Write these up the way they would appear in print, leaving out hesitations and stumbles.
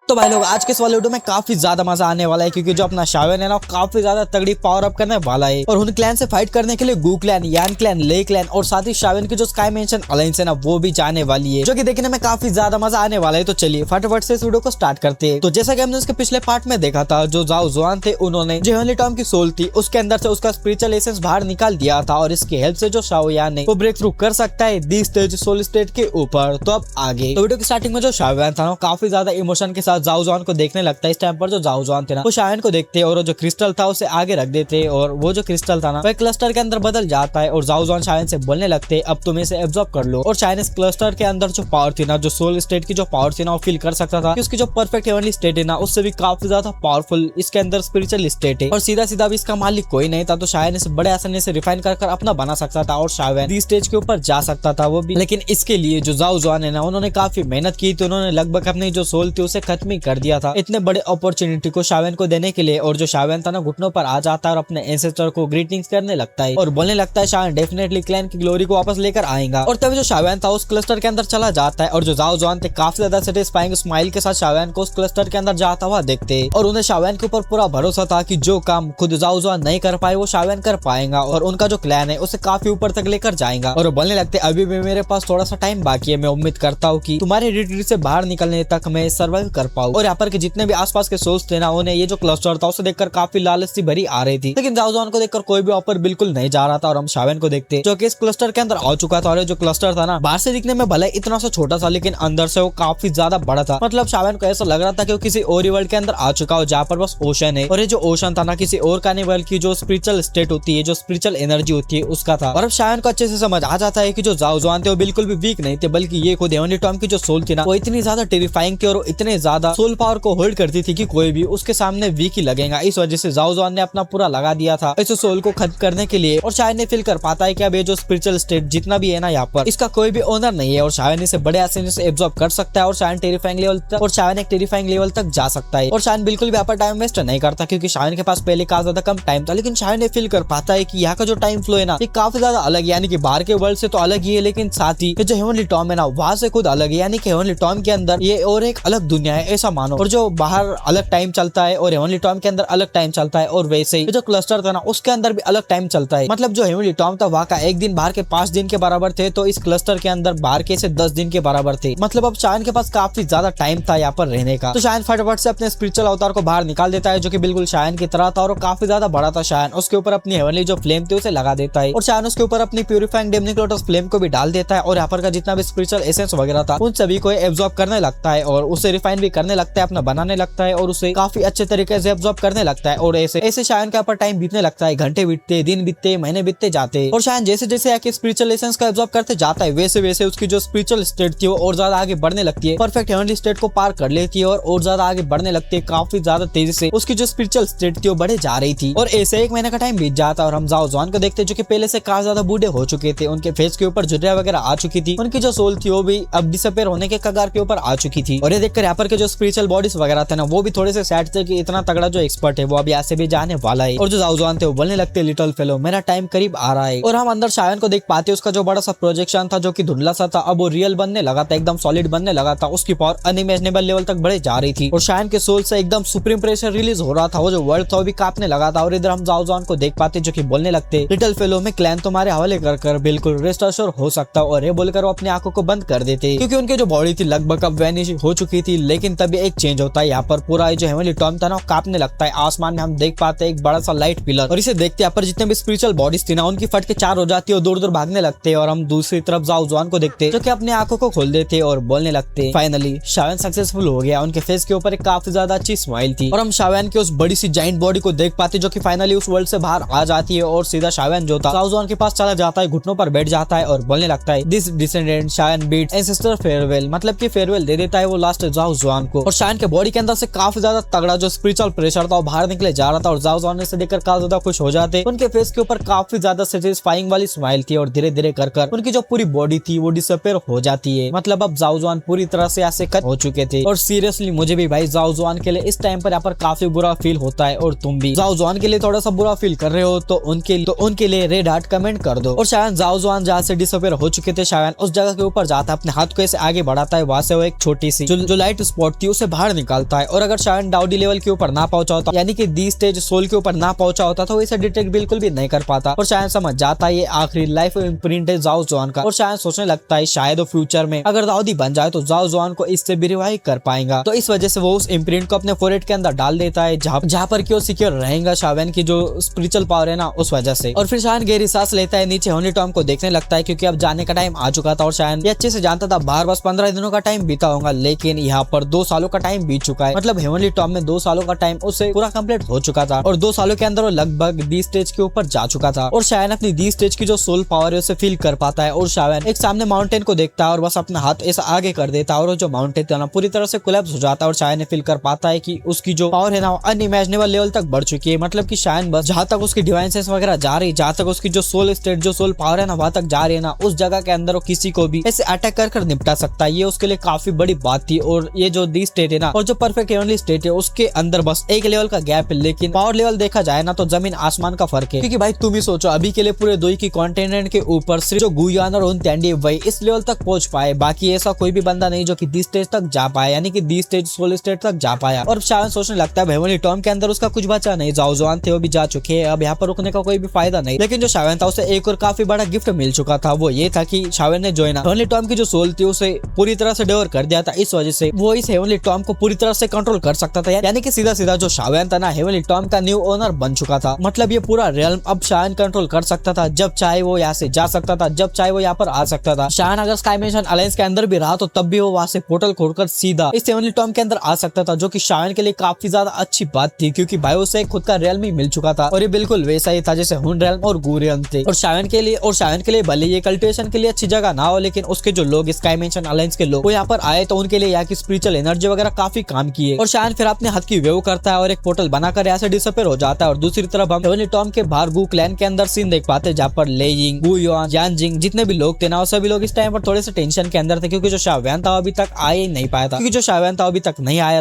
तो भाई लोग आज के इस वाले वीडियो में काफी ज्यादा मजा आने वाला है क्योंकि जो अपना शावन है ना काफी ज्यादा तगड़ी पावर अप करने वाला है और उन क्लैन से फाइट करने के लिए गू क्लैन, यान क्लैन, ले क्लैन और साथ ही शावन की जो स्काई मेंशन अलायंस है ना वो भी जाने वाली है जो कि देखने में काफी ज्यादा मजा आने वाला है। तो चलिए फटाफट से इस वीडियो को स्टार्ट करते हैं। तो जैसा कि हमने उसके पिछले पार्ट में देखा था, जो जाओ जुआन थे उन्होंने जो हेवनली टॉर्म की सोल थी उसके अंदर से उसका स्पिरिचुअल एसेंस बाहर निकाल दिया था और इसकी हेल्प से जो शाओयान ने वो ब्रेक थ्रू कर सकता है दी स्टेज सोल स्टेट के ऊपर। तो अब आगे तो वीडियो की स्टार्टिंग में जो शाओयान था ना काफी ज्यादा इमोशन के साथ जाओ जुआन को देखने लगता है। इस टाइम पर जो जाओ जुआन थे ना वो शाओयान को देखते और जो क्रिस्टल था उसे आगे रख देते और वो जो क्रिस्टल था ना वह क्लस्टर के अंदर बदल जाता है और जाओ जुआन शाओयान से बोलने लगते अब तुम इसे एब्जॉर्ब कर लो। और शाओयान इस क्लस्टर के अंदर जो पावर थी ना, जो सोल स्टेट की जो पावर थी ना वो फील कर सकता था कि उसकी जो परफेक्ट हेवनली स्टेट है ना उससे भी काफी ज्यादा पावरफुल इसके अंदर स्पिरिचुअल स्टेट है और सीधा सीधा भी इसका मालिक कोई नहीं था। तो शाओयान इसे बड़े आसानी से रिफाइन कर अपना बना सकता था और शाओयान दी स्टेज के ऊपर जा सकता था वो भी। लेकिन इसके लिए जो जाओ जुआन है ना उन्होंने काफी मेहनत की थी, उन्होंने लगभग अपनी जो सोल थी उसे खत्म ही कर दिया था इतने बड़े अपॉर्चुनिटी को शाओयान को देने के लिए। और जो शाओयान था ना घुटनों पर आ जाता है और अपने एंसेस्टर को ग्रीटिंग्स करने लगता है और बोलने लगता है शाओयान डेफिनेटली क्लैन की ग्लोरी को वापस लेकर आएगा। और तभी जो शाओयान था उस क्लस्टर के अंदर चला जाता है और जो जाओ जुआन थे काफी ज्यादा सेटिस्फाइंग स्माइल के साथ शाओयान को उस क्लस्टर के अंदर जाता हुआ देखते और उन्हें शाओयान के ऊपर पूरा भरोसा था कि जो काम खुद जाओ जुआन नहीं कर पाए वो शाओयान कर पाएगा और उनका जो क्लैन है उसे काफी ऊपर तक लेकर जाएगा। और बोलने लगते अभी भी मेरे पास थोड़ा सा टाइम बाकी है, मैं उम्मीद करता हूँ कि तुम्हारे रिट्रीट से बाहर निकलने तक मैं सर्वाइव कर पाऊँ। और यहाँ पर के जितने भी आसपास के सोल्स थे ना उन्हें ये जो क्लस्टर था उसे देखकर काफी लालच सी भरी आ रही थी, लेकिन जाओ जुआन को देखकर कोई भी ऑफर बिल्कुल नहीं जा रहा था। और हम शाओयान को देखते जो कि इस क्लस्टर के अंदर आ चुका था और जो क्लस्टर था ना बाहर से दिखने में भले इतना सा छोटा था लेकिन अंदर से वो काफी ज्यादा बड़ा था। मतलब शाओयान को ऐसा लग रहा था कि वो किसी और वर्ल्ड के अंदर आ चुका हो जहाँ पर बस ओशन है और ये जो ओशन था ना किसी और कार्निवल की जो स्पिरिचुअल स्टेट होती है, जो स्पिरिचुअल एनर्जी होती है उसका था। और अब शाओयान को अच्छे से समझ आ जाता है कि जो जाओ जुआन थे वो बिल्कुल भी वीक नहीं थे, बल्कि ये खुद हेवनली टॉर्म की जो सोल थी ना वो इतनी ज्यादा टेरिफाइंग थी और इतने ज्यादा सोल पावर को होल्ड करती थी कि कोई भी उसके सामने वीक ही लगेगा। इस वजह से जाओ जुआन ने अपना पूरा लगा दिया था इस सोल को खत्म करने के लिए। और शाओयान ने फील कर पाता है कि अब ये जो स्पिरिचुअल स्टेट जितना भी है ना यहाँ पर इसका कोई भी ओनर नहीं है और शाओयान इसे बड़े आसानी से एब्जॉर्ब कर सकता है और शाओयान टेरिफाइंग लेवल तक और शाओयान एक टेरिफाइंग लेवल तक जा सकता है। और शाओयान बिल्कुल भी यहाँ पर टाइम वेस्ट नहीं करता क्योंकि शाओयान के पास पहले का ज्यादा कम टाइम था, लेकिन शाओयान ने फील कर पाता है कि यहाँ का जो टाइम फ्लो है ना ये काफी ज्यादा अलग है, यानी कि बाहर के वर्ल्ड से तो अलग ही है लेकिन साथ ही जो हेवनली टॉर्म है ना वहां से खुद अलग है, यानी कि हेवनली टॉर्म के अंदर ये और एक अलग दुनिया है ऐसा मानो। और जो बाहर अलग टाइम चलता है और हेवनली टॉर्म के अंदर अलग टाइम चलता है और वैसे ही जो क्लस्टर था ना उसके अंदर भी अलग टाइम चलता है। मतलब जो हेवनली टॉर्म था वहाँ का एक दिन बाहर के 5 दिन के बराबर थे, तो इस क्लस्टर के अंदर बाहर के से 10 दिन के बराबर थे। मतलब अब शाओयान के पास काफी ज्यादा टाइम था यहाँ पर रहने का। तो शाओयान फटाफट से अपने स्पिरिचुअल अवतार को बाहर निकाल देता है जो कि बिल्कुल शाओयान की तरह था और काफी ज्यादा बड़ा था। शाओयान उसके ऊपर अपनी हेवनली जो फ्लेम थी उसे लगा देता है और शाओयान उसके ऊपर अपनी प्यूरिफाइंग डेमनिक लोटस फ्लेम को भी डाल देता है और यहाँ पर का जितना भी स्पिरिचुअल एसेंस वगैरह था उन सभी को एब्जॉर्ब करने लगता है और उसे रिफाइन भी करने लगता है, अपना बनाने लगता है और उसे काफी अच्छे तरीके से एब्जॉर्ब करने लगता है। और ऐसे शाओयान के ऊपर टाइम बीतने लगता है, घंटे बीतते, दिन बीतते, महीने बीतते जाते और शाओयान जैसे जैसे आके स्पिरिचुअल एसेंस का एब्जॉर्ब करते जाता है वैसे वैसे उसकी जो स्पिरिचुअल स्टेट थी वो और ज्यादा आगे बढ़ने लगती है, परफेक्ट हेवनली स्टेट को पार कर लेती है और ज्यादा आगे बढ़ने लगती है। काफी ज्यादा तेजी से उसकी जो स्पिरिचुअल स्टेट थी वो बढ़े जा रही थी और ऐसे 1 महीने का टाइम बीत जाता और हम जाओ जुआन को देखते जो कि पहले से काफी ज्यादा बूढ़े हो चुके थे, उनके फेस के ऊपर झुर्रियां वगैरह आ चुकी थी, उनकी जो सोल थी वो भी अब डिसअपीयर होने के कगार के ऊपर आ चुकी थी। और ये देखकर यहाँ पर के जो स्पिरिचुअल बॉडीज वगैरह थे ना वो भी थोड़े से सैड थे कि इतना तगड़ा जो एक्सपर्ट है वो अब यहाँ से भी जाने वाला है। और जो जाओ जुआन थे वो बोलने लगते लिटिल फेलो मेरा टाइम करीब आ रहा है। और हम अंदर शाओयान को देख पाते उसका जो बड़ा सा प्रोजेक्शन था जो कि धुंधला सा था अब वो रियल बनने लगा था, एकदम सॉलिड बनने लगा था, उसकी पावर अनइमेजिनेबल लेवल तक बढ़े जा रही थी और शाओयान के सोल से एकदम सुप्रीम प्रेशर रिलीज हो रहा था, वो जो वर्ल्ड था वो भी कांपने लगा था। और इधर हम जाओ जुआन को देख पाते जो कि बोलने लगते लिटिल फेलो में क्लैन तुम्हारे हवाले कर बिल्कुल रेस्ट अश्योर हो सकता और ये बोलकर वो अपनी आंखों को बंद कर देते क्योंकि उनकी जो बॉडी थी लगभग अब वैनिश हो चुकी थी। लेकिन तभी एक चेंज होता है, यहाँ पर पूरा जो हेवनली टॉर्म था ना कांपने लगता है। आसमान में हम देख पाते हैं एक बड़ा सा लाइट पिलर और इसे देखते यहाँ पर जितने भी स्पिरिचुअल बॉडीज थी ना उनकी फट के 4 हो जाती है और दूर दूर भागने लगते हैं। और हम दूसरी तरफ जाओ जुआन को देखते जो कि अपनी आंखों को खोल देते और बोलने लगते फाइनली शाओयान सक्सेसफुल हो गया। उनके फेस के ऊपर एक काफी ज्यादा अच्छी स्माइल थी और हम शाओयान की उस बड़ी सी जाइंट बॉडी को देख पाते जो कि फाइनली उस वर्ल्ड से बाहर आ जाती है और सीधा शाओयान जो था जाओ जुआन के पास चला जाता है, घुटनों पर बैठ जाता है और बोलने लगता है this descendant Shaoyan beats ancestor farewell, मतलब कि फेयरवेल दे देता है वो लास्ट जाओ जुआन को। और शाओयान के बॉडी के अंदर से काफी ज्यादा तगड़ा जो स्पिरिचुअल प्रेशर था वो बाहर निकले जा रहा था और जाओ जुआन से देखकर काफी ज्यादा खुश हो जाते। उनके फेस के ऊपर काफी ज्यादा सेटिस्फाइंग वाली स्माइल थी और धीरे धीरे कर उनकी जो पूरी बॉडी थी वो डिसअपीयर हो जाती है। मतलब अब जाओ जुआन पूरी तरह से ऐसे खत्म हो चुके थे और सीरियसली मुझे भी भाई जाओ जुआन के लिए इस टाइम पर यहाँ पर काफी बुरा फील होता है और तुम भी जाओ जुआन के लिए थोड़ा सा बुरा फील कर रहे हो तो उनके लिए रेड हार्ट कमेंट कर दो। और शाओयान जाओ जुआन जहाँ से डिसअपीयर हो चुके थे शाओयान उस जगह के ऊपर जाता है, अपने हाथ को ऐसे आगे बढ़ाता है, वहां से वो एक छोटी सी जो लाइट स्पॉट थी उसे बाहर निकालता है। और अगर शायन डाउडी लेवल के ऊपर ना पहुंचा होता, यानी कि दी स्टेज सोल के ऊपर ना पहुंचा होता, तो इसे डिटेक्ट बिल्कुल भी नहीं कर पाता। और शायन समझ जाता है ये आखिरी लाइफ इम्प्रिंट है जाओ जुआन का। और शायन सोचने लगता है शायद फ्यूचर में अगर दाऊदी बन जाए तो जाओ जुआन को इससे भी रिवाइव कर पाएगा। तो इस वजह से वो उस इम्प्रिंट को अपने फोरहेड के अंदर डाल देता है, जहाँ पर कि वो सिक्योर रहेगा शायन की जो स्पिरिचुअल पावर है ना उस वजह से। और फिर शायन गहरी सांस लेता है, नीचे हेवनली टॉम को देखने लगता है क्योंकि अब जाने का टाइम आ चुका था। और शायन ये अच्छे से जानता था बाहर बस 15 दिनों का टाइम बीता होगा, लेकिन यहाँ पर 2 सालों का टाइम बीत चुका है। मतलब हेवनली टॉम में 2 सालों का टाइम उसे पूरा कंप्लीट हो चुका था और 2 सालों के अंदर वो लगभग दी स्टेज के ऊपर जा चुका था। और शायन अपनी दी स्टेज की जो सोल पावर है उसे फील कर पाता है। और शायन एक सामने माउंटेन को देखता है और बस अपना हाथ ऐसा आगे कर देता है और जो माउंटेन था ना पूरी तरह से कोलैप्स हो जाता है। और शायन फील कर पाता है कि उसकी जो पावर है ना अनइमेजिनेबल लेवल तक बढ़ चुकी है। मतलब कि शायन बस जहाँ तक उसकी डिवाइन सेंस वगैरह जा रही, जहाँ तक उसकी जो सोल स्टेट जो सोल पावर है ना वहां तक जा रही है ना, उस जगह के अंदर वो किसी को भी ऐसे अटैक कर निपटा सकता है। ये उसके लिए काफी बड़ी बात थी। और ये जो दी स्टेट है ना और जो परफेक्ट हेवनली स्टेट है उसके अंदर बस एक लेवल का गैप है, लेकिन पावर लेवल देखा जाए ना तो जमीन आसमान का फर्क है। क्योंकि भाई तुम ही सोचो अभी के लिए पूरे दुई की कॉन्टिनेंट के ऊपर सिर्फ जो गुयान और उनतेंडी वही इस लेवल तक पहुंच पाए, बाकी ऐसा कोई भी बंदा नहीं जो कि दी स्टेज तक जा पाया, यानी कि दी स्टेज सोल स्टेट तक जा पाया। और शायद सोचने लगता है हेवनली टॉम के अंदर उसका कुछ बचा नहीं, जाओ जुआन थे वो भी जा चुके हैं, अब यहाँ पर रुकने का कोई भी फायदा नहीं। लेकिन जो शायन था उसे एक और काफी बड़ा गिफ्ट मिल चुका था, वो ये था कि शायन ने जो है ना हेवनली टॉम की जो सोल थी उसे पूरी तरह से डिवर कर दिया था। इस वजह से वो इस हेवनली टॉम को पूरी तरह से कंट्रोल कर सकता था, यानी कि सीधा सीधा जो शायन था ना हेवनली टॉम का न्यू ओनर बन चुका था। मतलब ये पूरा रियल्म अब शायन कंट्रोल कर सकता था, जब चाहे वो यहाँ से जा सकता था, जब चाहे वो यहाँ पर आ सकता था। शायन अगर स्काई मिशन अलायंस के अंदर भी रहा तो तब भी वो वहां से पोर्टल खोलकर सीधा इस हेवनली टॉम के अंदर आ सकता था, जो कि शायन के लिए काफी ज्यादा अच्छी बात थी क्योंकि भाई उसे खुद का रियल्म ही मिल चुका था। और ये बिल्कुल वैसा ही था जैसे हुन रियल्म और गू रियल्म थे। और शायन के लिए भले ये कल्टिवेशन के लिए अच्छी जगह ना हो, लेकिन उसके जो लोग स्काई मिशन अलायंस के लोग वो यहाँ पर आए तो उनके लिए यहाँ की स्पिरिचुअल एनर्जी वगैरह काफी काम किए। और शायन फिर अपने हाथ की वेव करता है और एक पोर्टल बनाकर यहाँ से डिसअपीयर हो जाता है। और दूसरी तरफ हम हेवनली टॉम के बाहर गू क्लैन के अंदर सीन देख पाते हैं जहाँ पर ले यिंग, गू युआन, यान जिंग जितने भी लोग थे ना सभी लोग इस टाइम पर थोड़े से टेंशन के अंदर थे क्योंकि जो शायन था अभी तक आ ही नहीं पाया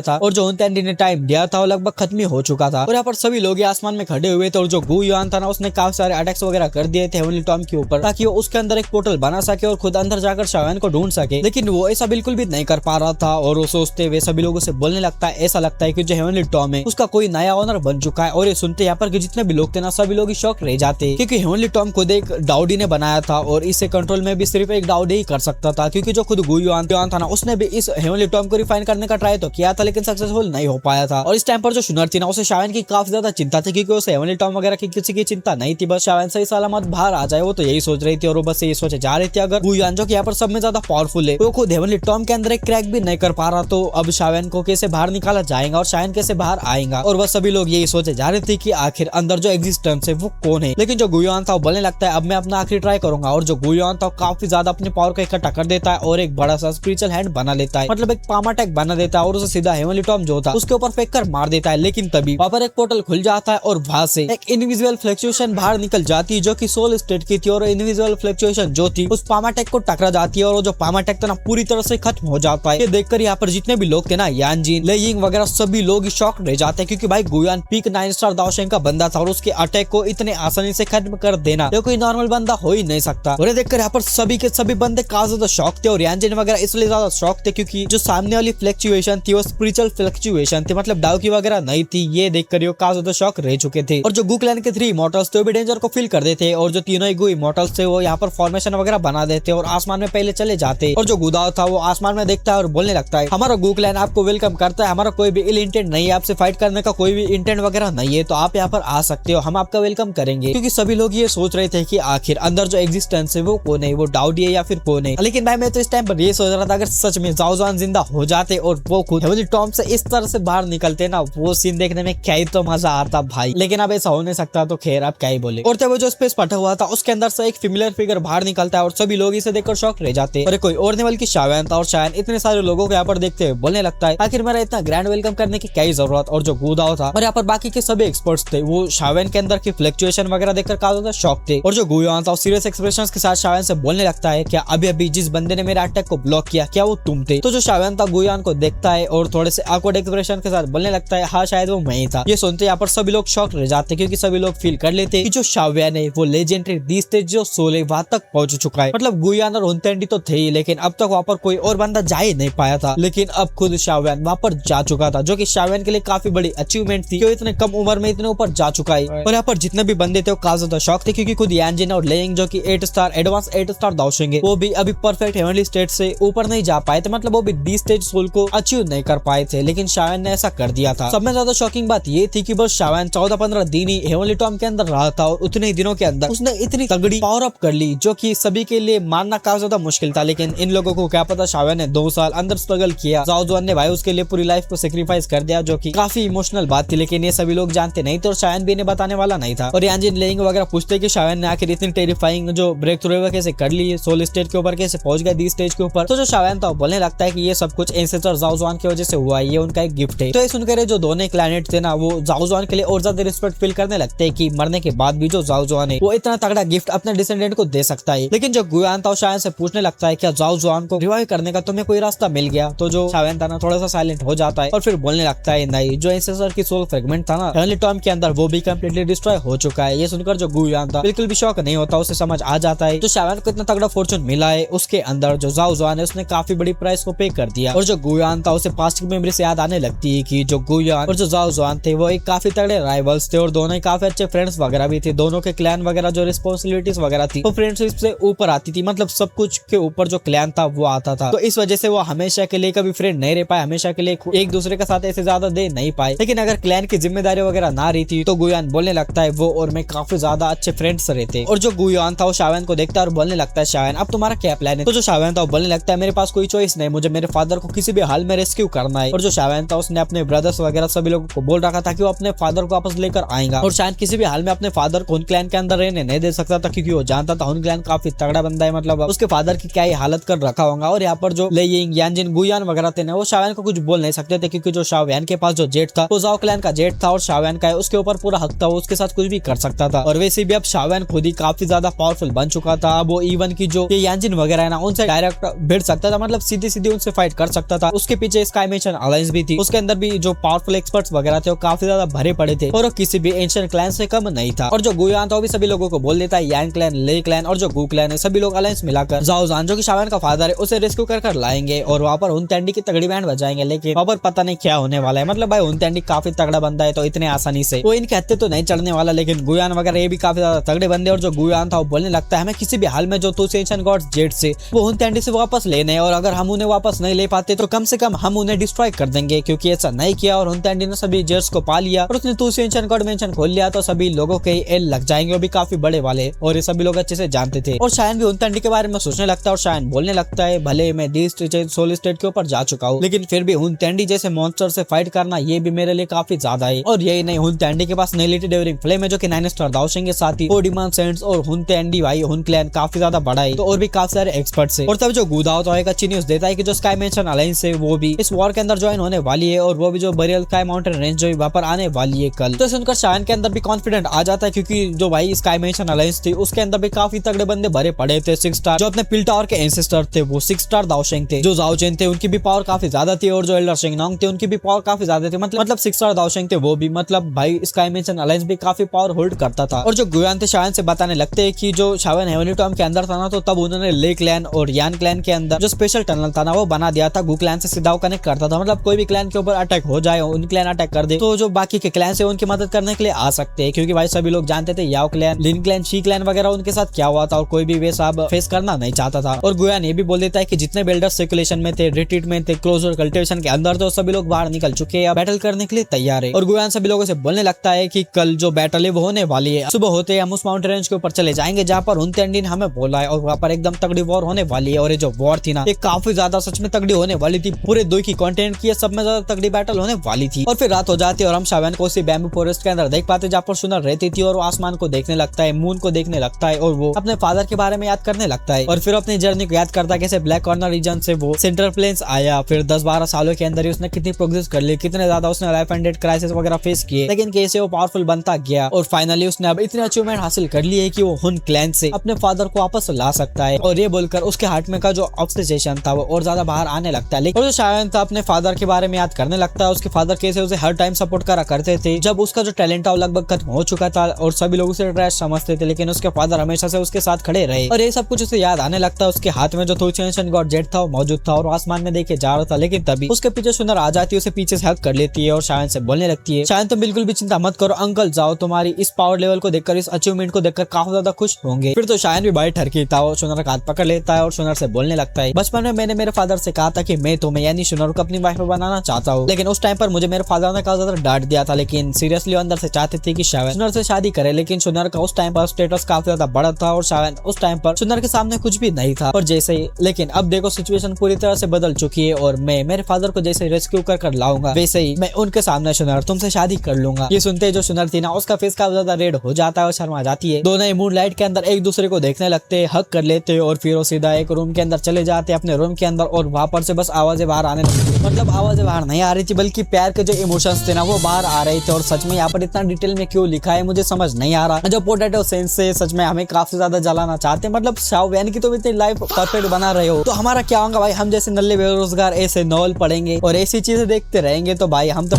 था, और जो उनतेंडी ने टाइम दिया था वो लगभग खत्म हो चुका था। और यहाँ पर सभी लोग आसमान में खड़े हुए थे और जो गू युआन था ना उसने काफी सारे अटैक्स वगैरह कर दिए थे हेवनली टॉम के ऊपर ताकि वो उसके अंदर एक पोर्टल बना सके और खुद अंदर जाकर शायन को ढूंढ सके, लेकिन वो ऐसा बिल्कुल भी नहीं कर पा रहा था। और वो सोचते हुए सभी लोगों से बोलने लगता है, ऐसा लगता है कि जो हेवनली टॉम है उसका कोई नया ओनर बन चुका है। और ये सुनते यहाँ पर जितने भी लोग थे ना सभी लोग शौक रह जाते क्योंकि हेवनली टॉम खुद एक डाउडी ने बनाया था और इसे कंट्रोल में भी सिर्फ एक डाउडी ही कर सकता था, क्योंकि जो खुद गू युआन था ना उसने भी इस हेवनली टॉम को रिफाइन करने का ट्राई तो किया था लेकिन सक्सेसफुल नहीं हो पाया था। और इस टाइम पर जो शुनर थी ना उसे शायन की काफी ज्यादा चिंता थी क्योंकि उसे हेवनली टॉम वगैरह की किसी की चिंता नहीं थी, बस शायन सही सलामत बाहर आ जाए वो तो यही सोच रही थी। और वो बस यही सोचे जा रही थी अगर गू युआन जो कि यहाँ पर सब में ज्यादा पावरफुल है वो खुद हेवनली टॉम के अंदर एक क्रैक भी नहीं कर पा रहा, तो अब शायन को कैसे बाहर निकाला जाएगा और शायन कैसे बाहर आएगा। और बस सभी लोग यही सोचे जा रहे थे कि आखिर अंदर जो एग्जिस्टेंस है वो कौन है। लेकिन जो गू युआन था वो बोलने लगता है अब मैं अपना आखिरी ट्राई करूंगा। और जो गू युआन था काफी ज्यादा अपनी पावर को इकट्ठा कर देता है और एक बड़ा सा स्पिरिचुअल हैंड बना लेता है, मतलब एक पामा अटैक बना देता है और उसे सीधा हेवनली टॉम जो था उसके ऊपर फेंक कर मार देता है। लेकिन तभी वहां पर एक पोर्टल खुल जाता है और वहां से एक इनविजिबल फ्लक्चुएशन बाहर निकल जाती है जो कि सोल स्टेट की थी। और इनविजिबल फ्लक्चुएशन जो थी उस पामा अटैक को टकरा जाती है और जो पामा अटैक था ना पूरी तरह से खत्म हो जाता है। ये देखकर यहाँ पर जितने भी लोग थे ना यान जिन, ले यिंग वगैरह सभी लोग शॉक रह जाते हैं क्योंकि भाई गू युआन पीक 9 स्टार दाओशेंग का बंदा था और उसके अटैक को इतने आसानी से खत्म कर देना ये कोई नॉर्मल बंदा हो ही नहीं सकता। और ये देखकर यहाँ पर सभी के सभी बंदे काफी ज्यादा शॉक थे और यान जिन वगैरह इसलिए ज्यादा शॉक थे क्योंकि जो सामने वाली फ्लक्चुएशन थी वो स्पिरिचुअल फ्लक्चुएशन थी, मतलब डाउकी वगैरह नहीं थी। ये देखकर ये काफी ज्यादा शॉक रह चुके थे। और जो गू क्लैन के 3 इमॉर्टल्स थे वो भी डेंजर को फील कर देते और जो तीनों ही गू इमॉर्टल्स थे वो यहाँ पर फॉर्मेशन वगैरह बना देते और आसमान में पहले चले जाते। और जो गुदाव था वो आसमान में देखता है और बोलने लगता है हमारा गू क्लैन आपको वेलकम करता है, हमारा कोई भी इल इंटेंट नहीं है, आपसे फाइट करने का कोई भी इंटेंट वगैरह नहीं है, तो आप यहाँ पर आ सकते हो, हम आपका वेलकम करेंगे। क्योंकि सभी लोग ये सोच रहे थे कि आखिर अंदर जो एग्जिस्टेंस है वो कौन है, वो डाउडी है या फिर कौन है। लेकिन भाई मैं तो इस टाइम पर ये सोच रहा था अगर सच में जाओ जुआन जिंदा हो जाते और वो खुद हेवनली टॉम से इस तरह से बाहर निकलते ना, वो सीन देखने में क्या ही तो मजा आता भाई। लेकिन अब ऐसा हो नहीं सकता तो खैर आप क्या ही बोले। और तब वो जो स्पेस पटा हुआ था उसके अंदर से एक फेमिलियर फिगर बाहर निकलता है और सभी लोग इसे देखकर शॉक रह जाते हैं। और कोई और नहीं बल्कि शायन था और शायन इतने सारे लोगों को यहाँ पर देखते हुए बोलने लगता है आखिर मेरा इतना ग्रैंड वेलकम करने की क्या ही जरूरत। और जो गुदाव था और यहाँ पर बाकी के सभी एक्सपर्ट्स थे वो शायन के अंदर की फ्लक्चुएशन वगैरह देखकर काफी ज्यादा शॉक थे। और जो गू युआन था सीरियस एक्सप्रेशंस के साथ शायन से बोलने लगता है क्या अभी अभी जिस बंदे ने मेरे अटैक को ब्लॉक किया क्या वो तुम थे। तो जो शायन था गू युआन को देखता है और थोड़े से ऑकवर्ड एक्सप्रेशन के साथ बोलने लगता है हाँ शायद वो मैं ही था। ये सुनते यहाँ पर सभी लोग शॉक रह जाते क्योंकि सभी लोग फील कर लेते कि जो शायन है वो लेजेंडरी दी स्टेज जो सोल है वहां तक पहुंच चुका है। मतलब गू युआन और उनतेंडी तो थे ही लेकिन अब तक वहां पर कोई और बंदा जा ही नहीं पाया था। लेकिन अब तब खुद शाओयान वहाँ पर जा चुका था, जो कि शाओयान के लिए काफी बड़ी अचीवमेंट थी, क्योंकि इतने कम उम्र में इतने ऊपर जा चुका है। और यहाँ पर जितने भी बंदे थे वो काफी ज्यादा शौक थे, क्योंकि खुद यानजिन और लेइंग जो कि 8 स्टार एडवांस 8 स्टार दाओशिंग वो भी अभी परफेक्ट हेवनली स्टेट से ऊपर नहीं जा पाए थे, मतलब वो भी 20 स्टेज सोल को अचीव नहीं कर पाए थे, लेकिन शाओयान ने ऐसा कर दिया था। सब में ज्यादा शॉकिंग बात ये थी कि बस शाओयान 14-15 दिन ही हेवनली टॉम के अंदर रहा था और उतने ही दिनों के अंदर उसने इतनी तगड़ी पावर अप कर ली, जो कि सभी के लिए मानना काफी ज्यादा मुश्किल था। लेकिन इन लोगों को क्या पता, शाओयान ने 2 साल अंदर स्ट्रगल किया, जाओ जुआन ने भाई उसके लिए पूरी लाइफ को सेक्रीफाइस कर दिया, जो कि काफी इमोशनल बात थी, लेकिन ये सभी लोग जानते नहीं थे और शाओयान भी इन्हें बताने वाला नहीं था। और यानजिन लेइंग वगैरह पूछते कि शाओयान ने आखिर इतनी टेरिफाइंग जो ब्रेक थ्रू कैसे कर ली, सोल स्टेज के ऊपर कैसे पहुंच गया 20 स्टेज के ऊपर। तो जो शाओयान था बोलने लगता है कि ये सब कुछ एंसेस्टर जाओ जुआन की वजह से हुआ है, ये उनका एक गिफ्ट है। तो ये सुनकर जो दोनों क्लैनेट थे ना, वो जाओ जुआन के लिए और ज्यादा रिस्पेक्ट फील करने लगते हैं कि मरने के बाद भी जो जाओ जुआन है वो इतना तगड़ा गिफ्ट अपने डिसेंडेंट को दे सकता है। लेकिन जो गुयान था शाओयान से पूछने लगता है क्या जाओ जुआन को रिवाइव करने का तुम्हें कोई रास्ता मिल गया। तो जो शाओयान था ना थोड़ा सा साइलेंट हो जाता है और फिर बोलने लगता है नहीं, जो एंसेस्टर की सोल फ्रेगमेंट था ना हेवनली टॉम के अंदर वो भी कंप्लीटली डिस्ट्रॉय हो चुका है। ये सुनकर जो गुयान था बिल्कुल भी शौक नहीं होता, उसे समझ आ जाता है तो शाओयान को इतना तगड़ा फॉर्चून मिला है उसके अंदर जो जाओ जुआन है उसने काफी बड़ी प्राइस को पे कर दिया। और जो गुयान था उसे पास्ट की मेमोरी से याद आने लगती है कि जो गुयान और जो जाओ जुआन थे वो एक काफी तगड़े राइवल्स थे और दोनों ही काफी अच्छे फ्रेंड्स वगैरह भी थे। दोनों के क्लैन वगैरह जो रिस्पॉन्सिबिलिटीज वगैरह थी वो फ्रेंडशिप से ऊपर आती थी, मतलब सब कुछ के ऊपर जो क्लैन था वो आता था। तो इस वजह से वो हमेशा के लिए कभी फ्रेंड नहीं रह पाए, हमेशा के लिए एक दूसरे के साथ ऐसे ज्यादा दे नहीं पाए। लेकिन अगर क्लैन की जिम्मेदारी वगैरह ना रही थी तो गुयान बोलने लगता है वो और मैं काफी ज्यादा अच्छे फ्रेंड्स रहते। और जो गुयान था वो शाओयान को देखता है और बोलने लगता है शाओयान अब तुम्हारा क्या प्लान है। तो जो शाओयान था वो बोलने लगता है मेरे पास कोई चॉइस नहीं, मुझे मेरे फादर को किसी भी हाल में रेस्क्यू करना है। और जो शाओयान था उसने अपने ब्रदर्स वगैरह सभी लोगों को बोल रखा था कि वो अपने फादर को वापस लेकर आएगा और शायद किसी भी हाल में अपने फादर को उन क्लैन के अंदर रहने नहीं दे सकता था, क्योंकि वो जानता था उन क्लैन काफी तगड़ा बंदा है, मतलब उसके फादर की क्या ही हालत कर रखा होगा। और यहाँ पर जो लेइंग यानजिन गुयान वगैरह थे ना वो शाओयान को कुछ बोल नहीं सकते थे, क्योंकि जो शाओयान के पास जो जेट था वो जाओ क्लैन का जेट था और शाओयान का उसके ऊपर पूरा हक था, वो उसके साथ कुछ भी कर सकता था। और वैसे भी अब शाओयान खुद ही काफी ज्यादा पावरफुल बन चुका था, अब वो इवन की जो यानजिन वगैरह है ना उनसे डायरेक्ट भिड़ सकता था, मतलब सीधी सीधी उनसे फाइट कर सकता था। उसके पीछे स्काई मिशन अलायंस भी थी, उसके अंदर भी जो पावरफुल एक्सपर्ट्स वगैरह थे वो काफी ज्यादा भरे पड़े थे और वो किसी भी एंशिएंट क्लैन से कम नहीं था। और जो गुयान था वो भी सभी लोगों को बोल देता है यान क्लैन, ले क्लैन और जो गु क्लैन है सभी लोग अलायंस मिलाकर जाओ जुआन जो कि शाओयान का फादर है उसे रेस्क्यू कर लाएंगे और वहाँ पर हुनतेंडी की तगड़ी बैंड बजाएंगे। लेकिन वहाँ पर पता नहीं क्या होने वाला है, मतलब भाई हुनतेंडी काफी तगड़ा बंदा है तो इतने आसानी से वो इनके हत्थे तो नहीं चढ़ने वाला। लेकिन गुयान वगैरह ये भी काफी ज्यादा तगड़े बंदे और जो गुयान था वो बोलने लगता है हमें किसी भी हाल में जो एंशिएंट गॉड्स जेट से वो हुनतेंडी से वापस लेने, और अगर हम उन्हें वापस नहीं ले पाते तो कम से कम हम उन्हें डिस्ट्रॉय कर देंगे, क्योंकि ऐसा नहीं किया और हुनतेंडी ने सभी जेट्स को पा लिया और उसने एंशिएंट गॉड मेंशन खोल लिया तो सभी लोगों के एल लग जाएंगे, वो भी काफी बड़े वाले, और ये सभी लोग अच्छे से जानते थे। और शायन भी हुनतेंडी के बारे में सोचने लगता है और शायन बोलने लगता है भले मैं 20 सोल स्टेट के ऊपर जा चुका हूँ, लेकिन फिर भी हुनतेंडी जैसे मॉन्स्टर से फाइट करना ये भी मेरे लिए काफी ज्यादा है। और यही नहीं, हुनतेंडी के पास नेलिटी डेवरिंग फ्लेम है जो कि 9 स्टार दाओशिंग के साथ ही ओडिमान सेंट्स और हुनतेंडी भाई हुन क्लैन काफी ज्यादा बड़ा है, तो और भी काफी सारे एक्सपर्ट्स है। और तब जो गुदाओ तो एक अच्छी न्यूज देता है कि जो स्काई मेंशन अलायंस है वो भी इस वॉर के अंदर ज्वाइन होने वाली है और वो भी जो बरियल स्काई माउंटेन रेंज जो वहाँ पर आने वाली है कल। तो सुनकर शायन के अंदर भी कॉन्फिडेंट आ जाता है, क्योंकि जो भाई स्काई मेंशन अलायंस थी उसके अंदर भी काफी तगड़े बंदे भरे पड़े थे। 6 स्टार जो अपने पिल टावर के एंसेस्टर थे वो 6 स्टार दाओशिंग थे, जो जाओ चेन थे उनकी भी पावर काफी ज्यादा थी और जो एल्डर शिंगनोंग थे उनकी भी पावर काफी ज्यादा थी, मतलब 6 स्टार दाओशिंग थे वो भी, मतलब भाई स्काई मेंशन अलायंस भी काफी पावर होल्ड करता था। और जो गुयान थे शायन से बताने लगते हैं कि जो शाओयान हेवनली टॉम के अंदर था ना तो तब उन्होंने ले क्लैन और यान क्लैन के अंदर जो स्पेशल टनल था ना वो बना दिया था, गु क्लैन से सीधा कनेक्ट करता था, मतलब कोई भी क्लैन के ऊपर अटैक हो जाए उन क्लैन अटैक कर दे तो जो बाकी के क्लैन से उनकी मदद करने के लिए आ सकते हैं, क्योंकि भाई सभी लोग जानते थे Yao clan, Lin clan, Shi clan वगैरह उनके साथ क्या हुआ था और कोई भी वैसा फेस करना नहीं चाहता था। और गुयान ये भी बोल देता है कि जितने बिल्डर्स सर्कुलेशन में थे, रिट्रीट में थे, क्लोजर कल्टिवेशन के अंदर तो सभी लोग बाहर निकल चुके हैं, बैटल करने के लिए तैयार है। और गुयान सभी लोगों से बोलने लगता है कि कल जो बैटल है वो होने वाली है, सुबह होते ही हम उस माउंटेन रेंज के ऊपर चले जाएंगे जहाँ पर हुनतेंडी ने हमें बोला है और वहाँ पर एकदम तगड़ी वॉर होने वाली है। और ये जो वॉर थी ना ये काफी ज्यादा सच में तगड़ी होने वाली थी, पूरे 2 की कॉन्टिनेंट की सब में ज्यादा तगड़ी बैटल होने वाली थी। और फिर रात हो जाती है और हम शाओयान को उसी बैम्बू फॉरेस्ट के अंदर देख पाते जहाँ पर सुनर रहती थी और वो आसमान को देखने लगता है, मून को देखने लगता है और वो अपने फादर के बारे में याद करने लगता है और फिर अपनी जर्नी को याद करता है कैसे ब्लैक कॉर्नर रीजन से वो सेंट्रल प्लेन्स आया, फिर 10-12 सालों के अंदर ही उसने कितनी प्रोग्रेस कर ली, कितने ज्यादा उसने लाइफ एंड डेथ क्राइसिस वगैरह फेस किए, लेकिन कैसे वो पावरफुल बनता गया और फाइनली उसने अब इतनी अचीवमेंट हासिल कर ली है कि वो हुन क्लैन से अपने फादर को वापस ला सकता है। और ये बोलकर उसके हार्ट में का जो ऑब्सेशन था वो और ज्यादा बाहर आने लगता है। लेकिन जो शायन था अपने फादर के बारे में याद करने लगता है, उसके फादर कैसे उसे हर टाइम सपोर्ट करा करते थे, जब उसका जो टैलेंट था वो लगभग खत्म हो चुका था और सभी लोग उसे ट्रैश समझते थे, लेकिन उसके फादर हमेशा से उसके साथ खड़े रहे। और ये सब कुछ उसे याद आने लगता है, उसके हाथ में जो एंशिएंट गॉड जेट था वो मौजूद था और आसमान में देखे जा रहा था, लेकिन तभी उसके पीछे सुनर आ जाती है, उसे पीछे से हक कर लेती है और शायन से बोलने लगती है, शायन तुम बिल्कुल भी चिंता मत करो अंकल, जाओ तुम्हारी इस पावर लेवल को देखकर, इस अचीवमेंट को देखकर काफी ज्यादा खुश होंगे। फिर तो शायन भी भाई ठरकीता है, सुनर का हाथ पकड़ लेता है और सुनर से बोलने लगता है, बचपन में मैंने मेरे फादर से कहा था कि मैं तुम्हें यानी सुनर को अपनी वाइफ बनाना चाहता हूँ, लेकिन उस टाइम पर मुझे मेरे फादर ने काफी ज्यादा डांट दिया था, लेकिन सीरियसली अंदर से चाहते थे कि शायन सुनर से शादी करे, लेकिन सुनर का उस टाइम पर स्टेटस काफी ज्यादा बड़ा था और शायन उस टाइम पर सुनर के सामने कुछ भी नहीं था। और जैसे ही लेकिन अब देखो सिचुएशन पूरी तरह से बदल चुकी है और मैं मेरे फादर को जैसे रेस्क्यू कर लाऊंगा, वैसे ही मैं उनके सामने सुनर तुमसे शादी कर लूंगा। ये सुनते जो सुनर थी ना, उसका फेस काफी ज्यादा रेड हो जाता है और शर्मा जाती है। दोनों ही मूनलाइट के अंदर एक दूसरे को देखने लगते, हक कर लेते और फिर वो सीधा एक रूम के अंदर चले जाते अपने रूम के अंदर, और वहां पर से बस आवाजें बाहर आने लगती। मतलब आवाजें बाहर नहीं आ रही थी, बल्कि प्यार के जो इमोशंस थे ना वो बाहर आ रहे थे। और सच में यहाँ पर इतना डिटेल में क्यों लिखा है मुझे समझ नहीं आ रहा। जो पोटैटो सेंस से सच में हमें काफी ज्यादा जलाना चाहते हैं, मतलब शाओवियन की तुम इतनी लाइफ परफेक्ट बना रहे हो, तो हमारा क्या होगा भाई? हम जैसे नल्ले बेरोजगार ऐसे नॉवल पढ़ेंगे और ऐसी चीजें देखते रहेंगे तो भाई हम तो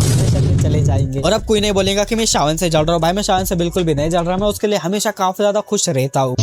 चले जाएंगे। और अब कोई नहीं बोलेगा कि मैं शावन से जल रहा हूँ, भाई मैं शावन से बिल्कुल भी नहीं जल रहा, मैं उसके लिए हमेशा काफी ज्यादा खुश रहता हूँ।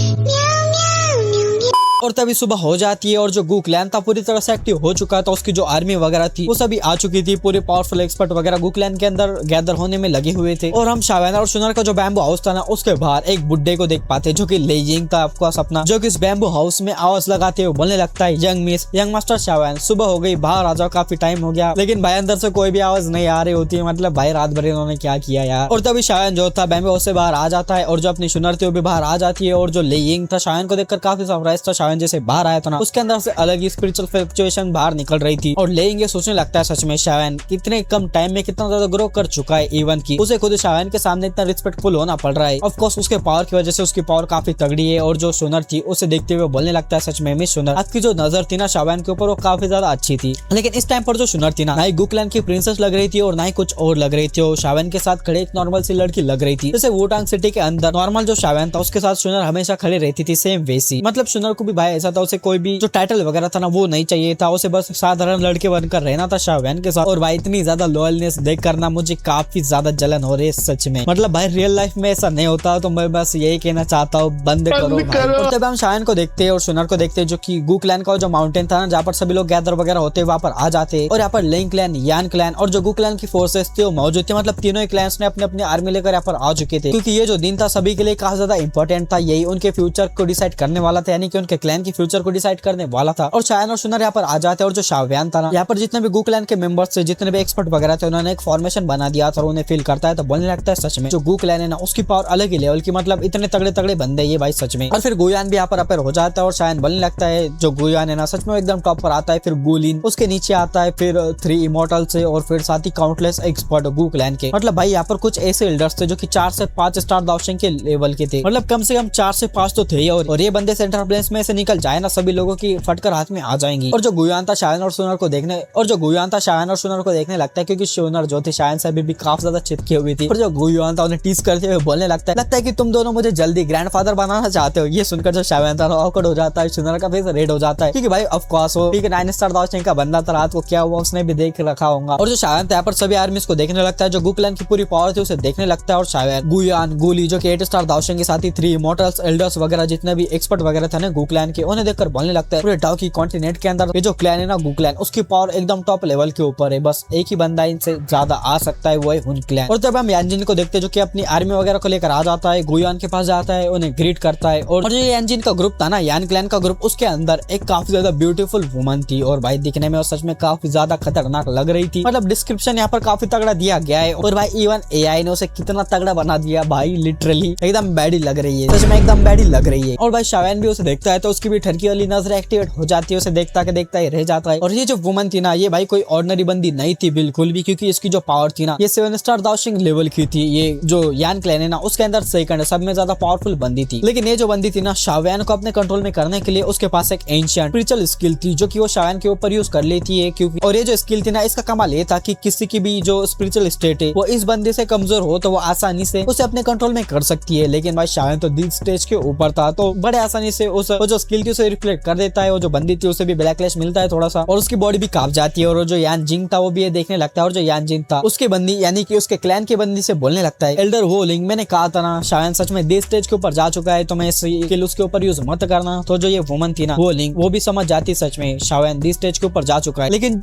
और तभी सुबह हो जाती है और जो गू क्लैन था पूरी तरह से एक्टिव हो चुका था, उसकी जो आर्मी वगैरह थी वो सभी आ चुकी थी, पूरे पावरफुल एक्सपर्ट वगैरह गू क्लैन के अंदर गैदर होने में लगे हुए थे। और हम शावन और सुनर का जो बैम्बू हाउस था ना, उसके बाहर एक बुड्ढे को देख पाते जो कि लेजिंग था ऑफकोर्स अपना, जो कि इस बैम्बू हाउस में आवाज लगाते हुए बोलने लगता है, यंग मास्टर शावन सुबह हो गई, बाहर आ जाओ, काफी टाइम हो गया। लेकिन भाई अंदर से कोई भी आवाज नहीं आ रही होती है, मतलब भाई रात भर इन्होंने क्या किया यार। और तभी शावन जो था बैम्बू हाउस से बाहर आ जाता है और जो अपनी सुनर थी वो भी बाहर आ जाती है। और जो लेजिंग था शावन को देखकर काफी सरप्राइज था, शावन जैसे बाहर आया था ना, उसके अंदर से अलग ही स्पिरिचुअल फ्लक्चुएशन बाहर निकल रही थी। और लेइंग ये सोचने लगता है सच में शावन कितने कम टाइम में कितना ज्यादा ग्रो कर चुका है, इवन की उसे खुद शावन के सामने इतना रिस्पेक्टफुल होना पड़ रहा है। ऑफ कोर्स उसके पावर की वजह से उसकी पावर काफी तगड़ी है। और जो सुनर थी उसे देखते हुए बोलने लगता है, सच में मिस सुनर, आपकी जो नजर थी ना शावन के ऊपर वो काफी ज्यादा अच्छी थी। लेकिन इस टाइम पर जो सुनर थी ना ही गू क्लैन की प्रिंसेस लग रही थी और ना ही कुछ और लग रही थी, और शावन के साथ खड़े एक नॉर्मल सी लड़की लग रही थी। जैसे वुटांग सिटी के अंदर नॉर्मल जो शावन था उसके साथ सुनर हमेशा खड़े रहती थी, सेम वैसी। मतलब सुनर को भी भाई ऐसा था, उसे कोई भी जो टाइटल वगैरह था ना वो नहीं चाहिए था, उसे बस साधारण लड़के बनकर रहना था शावन के साथ। और भाई इतनी ज्यादा लॉयलनेस देख करना मुझे काफी ज्यादा जलन हो रही है सच में। मतलब भाई रियल लाइफ में ऐसा नहीं होता, तो मैं बस यही कहना चाहता हूँ, बंद करो भाई। और तब हम शावन को देखते हैं और सुनर को देखते हैं, जो कि गू क्लैन का जो माउंटेन था ना जहाँ पर सभी लोग गैदर वगैरह होते वहाँ पर आ जाते। और यहाँ पर लेइंग क्लैन, यान क्लैन और जो गू क्लैन की फोर्सेस थी वो मौजूद थी। मतलब तीनों ही क्लैंस ने अपने अपने आर्मी लेकर यहाँ पर आ चुके थे, क्योंकि ये जो दिन था सभी के लिए काफी ज्यादा इंपॉर्टेंट था। यही उनके फ्यूचर को डिसाइड करने वाला था, यानी कि उनके क्लैन की फ्यूचर को डिसाइड करने वाला था। और शावन और सुनर यहाँ पर आ जाते हैं। और जो शाओवियन था ना, यहाँ पर जितने भी गू क्लैन के मेंबर्स थे, जितने भी एक्सपर्ट वगैरह थे, उन्होंने एक फॉर्मेशन बना दिया था और उन्हें फील करता है तो बोलने लगता है, सच में जो गू क्लैन है ना उसकी पावर अलग ही लेवल की, मतलब इतने तगड़े तगड़े बंदे ये भाई सच में। और फिर गुयान भी यहाँ पर अपेयर हो जाता है और शायन बोलने लगता है, जो गुयान है ना सच में एकदम टॉप पर आता है। फिर गुलिन उसके नीचे आता है, फिर 3 इमोर्टल से, और फिर साथ ही काउंटलेस एक्सपर्ट गू क्लैन के। मतलब भाई यहाँ पर कुछ ऐसे एल्डर्स थे जो कि 4 से 5 स्टार दावशेंग के लेवल के थे, मतलब कम से कम 4 से 5 तो थे। और ये बंदे सेंटर प्लेस में से निकल जाए ना, सभी लोगों की फटकर हाथ में आ जाएंगी। और जो गुयान था शायन और सुनर को देखने लगता है, क्योंकि सुनर जो थी शायन से अभी भी काफी ज्यादा चिपकी हुई थी। और जो गुयान था उन्हें टीज करते हुए बोलने लगता है कि तुम दोनों मुझे जल्दी ग्रैंडफादर बनाना चाहते हो। ये सुनकर जो शायन था ऑकवर्ड हो जाता है, सुनर का फेस रेड हो जाता है, क्योंकि भाई ऑफ कोर्स वो 9 स्टार दावशेंग का बंदा था, रात को क्या हुआ उसने भी देख रखा होगा। और जो शायन था यहाँ पर सभी आर्मीज को देखने लगता है, जो गू क्लैन की पूरी पावर थी उसे देखने लगता है। और शायन, गुयान, गुली जो कि 8 स्टार दावशेंग के साथ ही 3 इमोर्टल्स, एल्डर्स वगैरह जितने भी एक्सपर्ट वगैरह थे ना गू क्लैन के, उन्हें देखकर बोलने लगता है, पूरे डाउकी कॉन्टिनेंट के अंदर ये जो क्लैन है ना गू क्लैन, उसकी पावर एकदम टॉप लेवल के ऊपर है। बस एक ही बंदा इनसे ज्यादा आ सकता है, वो है हुन क्लैन। और तब हम यानजिन को देखते हैं, जो कि अपनी आर्मी वगैरह को लेकर आ जाता है, गुयान के पास जाता है, उन्हें ग्रीट करता है। और जो यानजिन का ग्रुप था ना, यान क्लैन का ग्रुप, उसके अंदर एक काफी ज्यादा ब्यूटीफुल वुमन थी, और भाई दिखने में और सच में काफी ज्यादा खतरनाक लग रही थी। मतलब डिस्क्रिप्शन यहाँ पर काफी तगड़ा दिया गया है। और भाई इवन एआई ने उसे कितना तगड़ा बना दिया भाई, लिटरली एकदम बैडी लग रही है, सच में एकदम बैडी लग रही है। और भाई शावन भी उसे देखता है तो उसकी भी ठरकी वाली नजर एक्टिवेट हो जाती है, उसे देखता ही रह जाता है। और ये जो वुमन थी ना, ये भाई कोई ऑर्डिनरी बंदी नहीं थी बिल्कुल भी, क्योंकि इसकी जो पावर थी ना ये 7 स्टार दावशेंग लेवल की थी। ये जो यान क्लैन है ना उसके अंदर सेकंड सब में ज्यादा पावरफुल बंदी थी। लेकिन ये जो बंदी थी ना, शावन को अपने कंट्रोल में करने के लिए उसके पास एक एंशिएंट स्पिरिचुअल स्किल थी, जो कि वो शावन के ऊपर यूज कर लेती है। क्योंकि और ये जो स्किल थी ना, इसका कमाल ये था कि किसी की भी जो स्पिरिचुअल स्टेट है वो इस बंदे से कमजोर हो तो वो आसानी से उसे अपने कंट्रोल में कर सकती है। लेकिन भाई शावन तो दिल स्टेज के ऊपर था, तो बड़े आसानी से उस जो स्किल थी उसे रिफ्लेक्ट कर देता है और जो बंदी थी उसे भी ब्लैकलिस्ट मिलता है थोड़ा सा और उसकी बॉडी भी कांप जाती है और जो यान जिंग था वो भी ये देखने लगता है और जो यान जिंग था उसके बंदी यानी कि उसके क्लैन की बंदी से बोलने लगता है एल्डर वो लिंग मैंने कहा था ना शायन सच में दिस स्टेज के ऊपर जा चुका है तो मैं स्किल उसके ऊपर यूज मत करना। तो जो ये वुमन थी ना वो लिंग वो भी समझ जाती सच में शायन दिस स्टेज के ऊपर जा चुका है लेकिन